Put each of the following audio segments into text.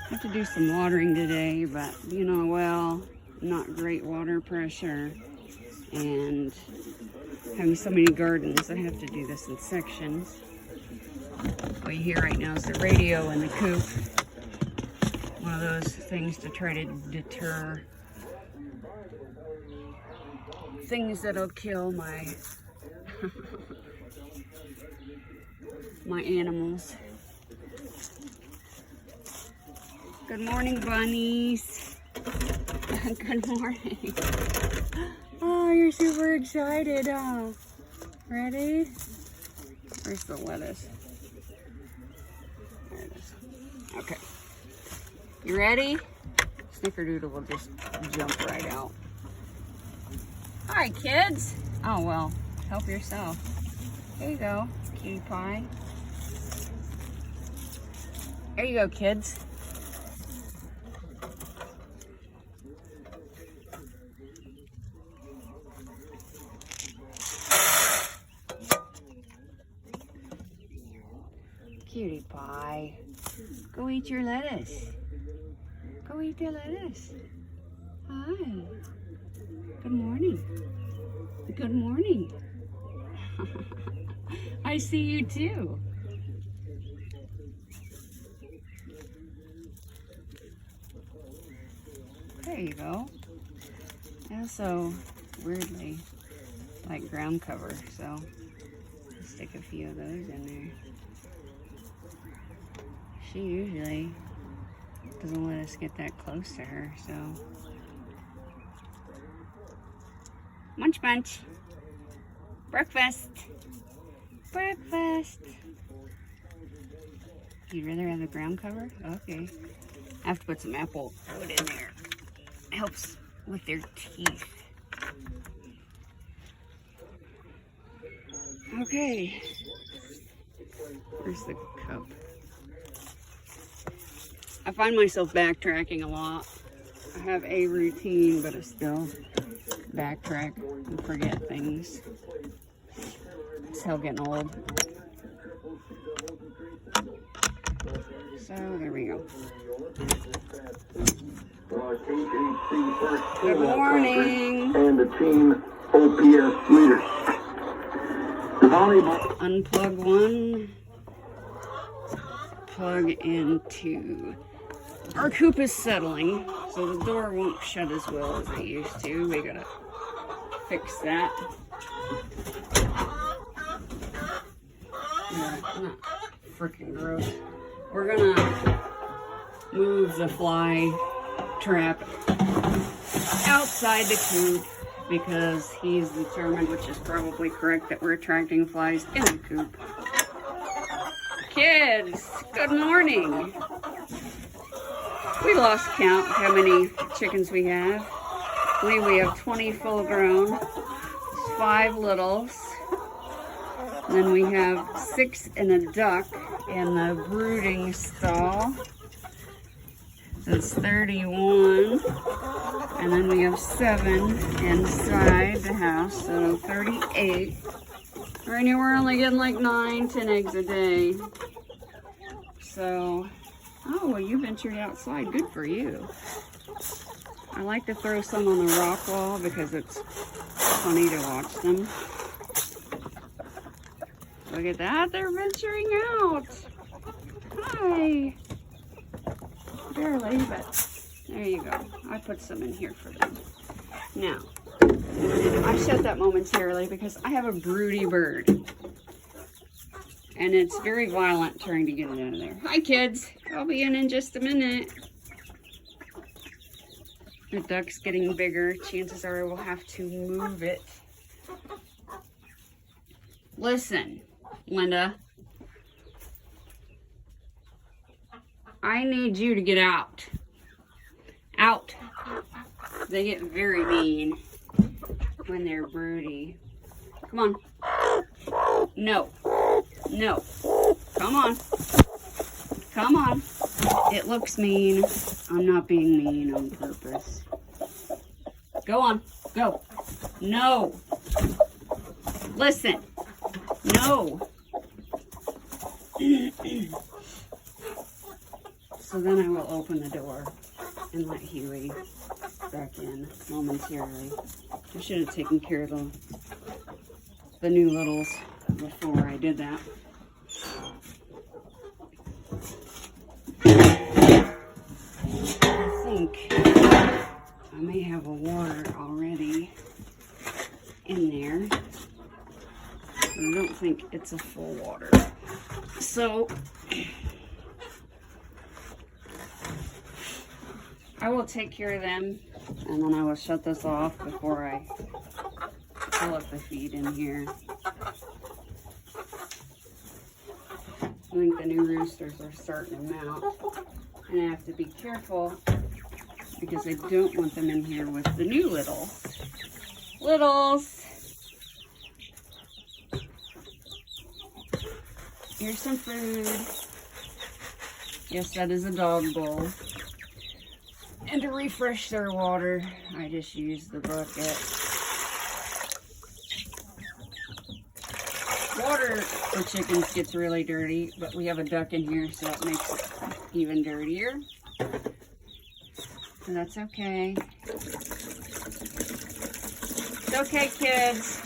I have to do some watering today, but you know, well, not great water pressure, and having so many gardens, I have to do this in sections. What you hear right now is the radio in the coop. One of those things to try to deter things that'll kill my my animals. Good morning, bunnies. Good morning. Oh, you're super excited, huh? Ready? Where's the lettuce? There it is. Okay. You ready? Snickerdoodle will just jump right out. Hi, kids. Oh, well, help yourself. There you go, cutie pie. There you go, kids. Cutie pie. Go eat your lettuce. Go eat the lettuce. Hi. Good morning. Good morning. I see you too. There you go. I also weirdly like ground cover, so I'll stick a few of those in there. She usually doesn't let us get that close to her, so. Munch munch. Breakfast. Breakfast. You'd rather have the ground cover? Okay. I have to put some apple wood in there. Helps with their teeth. Okay. Where's the cup? I find myself backtracking a lot. I have a routine, but I still backtrack and forget things. It's hell getting old. So there we go. Good morning. And the team OPS leaders. Unplug one. Plug in two. Our coop is settling, so the door won't shut as well as it used to. We gotta fix that. Yeah, not freaking gross. We're gonna move the fly trap outside the coop because he's determined, which is probably correct, that we're attracting flies in the coop. Kids, good morning. We lost count how many chickens we have. I believe we have 20 full grown, 5 littles. And then we have 6 and a duck in the brooding stall. That's 31. And then we have 7 inside the house, so 38. Right now we're only getting like 9, 10 eggs a day. So, oh, well, you ventured outside. Good for you. I like to throw some on the rock wall because it's funny to watch them. Look at that, they're venturing out. Hi. Barely, but there you go. I put some in here for them. Now, I shut that momentarily because I have a broody bird. And it's very violent trying to get it out of there. Hi, kids. I'll be in just a minute. The duck's getting bigger. Chances are I will have to move it. Listen, Linda. I need you to get out. Out. They get very mean when they're broody. Come on. No. No. Come on. Come on. It looks mean. I'm not being mean on purpose. Go on. Go. No. Listen. No. So So then I will open the door and let Huey back in momentarily. I should have taken care of the new littles before I did that. I think I may have a water already in there, but I don't think it's a full water. So I will take care of them, and then I will shut this off before I fill up the feed in here. I think the new roosters are starting to mount, and I have to be careful because I don't want them in here with the new littles. Littles! Here's some food. Yes, that is a dog bowl. And to refresh their water, I just use the bucket. Water for chickens gets really dirty, but we have a duck in here, so it makes it even dirtier. And that's okay. It's okay, kids.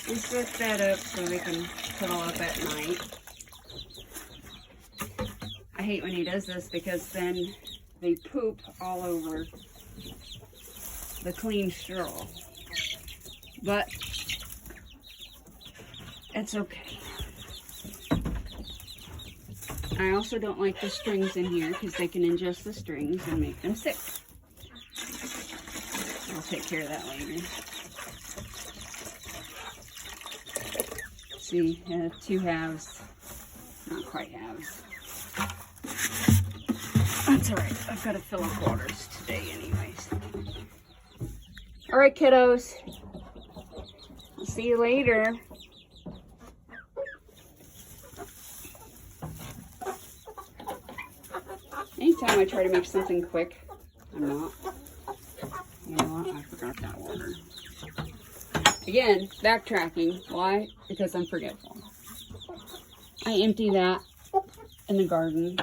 We switch that up so we can cuddle up at night. I hate when he does this because then they poop all over the clean straw. But it's okay. I also don't like the strings in here because they can ingest the strings and make them sick. I'll take care of that later. See, 2 halves, not quite halves. That's alright, I've got to fill up waters today anyways. Alright, kiddos. I'll see you later. Anytime I try to make something quick, I'm not. You know what? I forgot that water. Again, backtracking. Why? Because I'm forgetful. I empty that in the garden.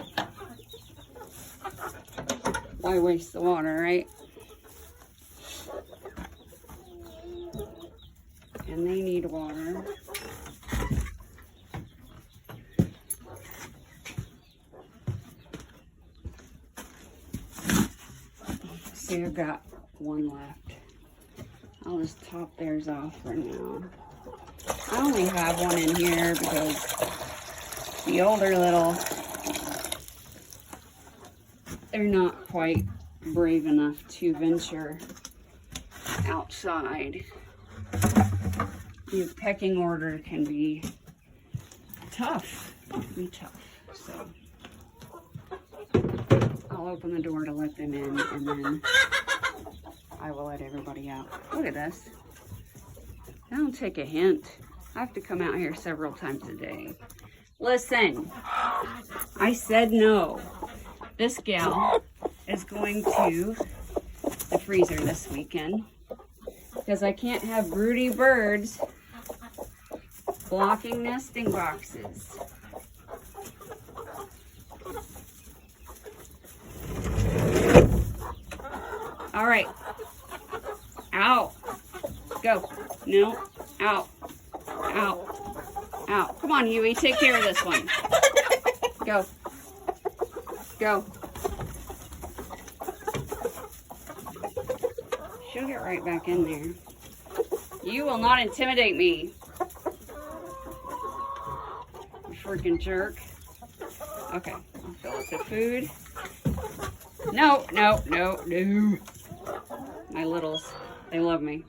Why waste the water, right? And they need water. See, I've got 1 left. I'll just top theirs off for now. I only have 1 in here because the older little, they're not quite brave enough to venture outside. The pecking order can be tough. So I'll open the door to let them in, and then I will let everybody out. Look at this. I don't take a hint. I have to come out here several times a day. Listen, I said no. This gal is going to the freezer this weekend because I can't have broody birds blocking nesting boxes. All right. Out. Go. No. Out. Out. Out. Come on, Huey. Take care of this one. Go. Go. She'll get right back in there. You will not intimidate me. You freaking jerk. Okay. I'll fill up the food. No, no, no, no. My littles, they love me.